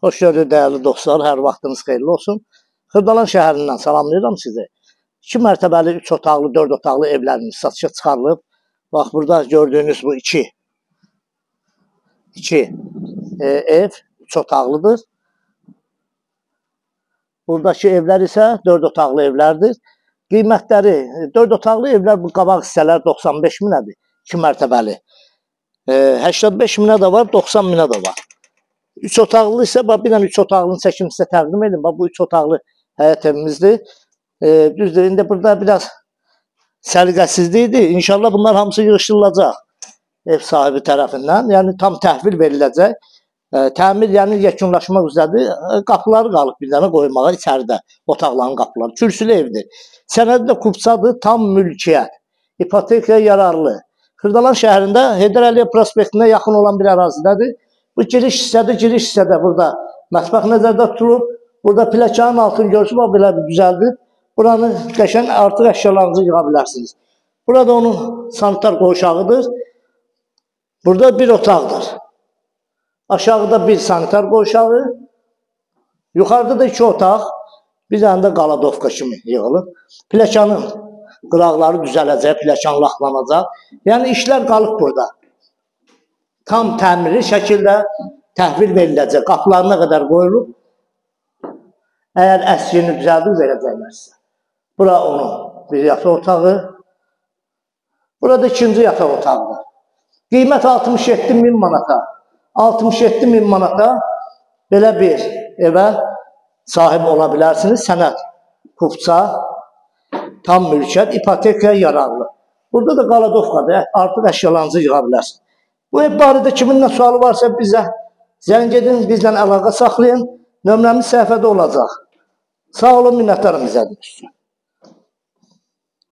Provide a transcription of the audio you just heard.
Hoş gördük değerli dostlar, hər vaxtınız xeyirli olsun. Xırdalan şəhərindən salamlayıram sizi. 2 mərtəbəli, 3 otaqlı, 4 otaqlı evlərimiz satışa çıxarılıb. Bax, burada gördüyünüz bu iki ev 3 otaqlıdır. Buradakı evlər isə 4 otaqlı evlərdir. Qiymətləri 4 otaqlı evlər bu qabaq hissələr 95 minədir, 2 mərtəbəli. 85 minə də var, 90 minə də var. 3 otaqlı isə, bir dənə 3 otaqlının çəkimi sizə təqdim edin. Bu 3 otaqlı həyət evimizdir. Düzdür, indi burada biraz səliqəsizlikdir. İnşallah bunlar hamısı yığışdırılacaq ev sahibi tərəfindən. Yəni tam təhvil veriləcək. Təmir, yəni yekunlaşmaq üzrədir. Qapıları qalıb bir dənə qoymağa içəridə. Otaqların qapıları. Kürsülü evdir. Sənədi də kupsadır, tam mülkiyyət. İpotekaya yararlı. Xırdalan şəhərində Heydər Əliyev prospektinə yaxın olan bir ərazidədir. Bu giriş hissədə burada mətbəx nəzərdə tutulub. Burada pləkanın altını görürsünüz, belə bir düzəldir. Buranı qəşəng artıq əşyalarınızı yığa bilərsiniz. Burada onun sanitar qoğuşağıdır. Burada bir otaqdır. Aşağıda bir sanitar qoğuşağı. Yuxarıda da 2 otaq. Bir dənə də qaladovka kimi yığılıb. Pləkanın qıraqları düzələcək, pləkan laxlanacaq. Yəni işlər qalıb burada. Tam təmirli şəkildə təhvil veriləcək. Qapılarına qədər qoyulub. Əgər əskini düzəldib verəcəklər sizə. Bura onun bir yataq otağı. Burada ikinci yataq otağıdır. Qiymət 67 min manata. 67 min manata belə bir evə sahib ola bilərsiniz. Sənəd, kupça, tam mülkiyyət, ipotekaya yararlı. Burada da qaladovkadır. Artıq əşyalarınızı yığa bilərsiniz. Bu ev barədə kimin nə sualı varsa bizə zəng edin, bizlə əlaqə saxlayın. Nömrəmiz səhifədə olacaq. Sağ olun, minnətdarım bizə.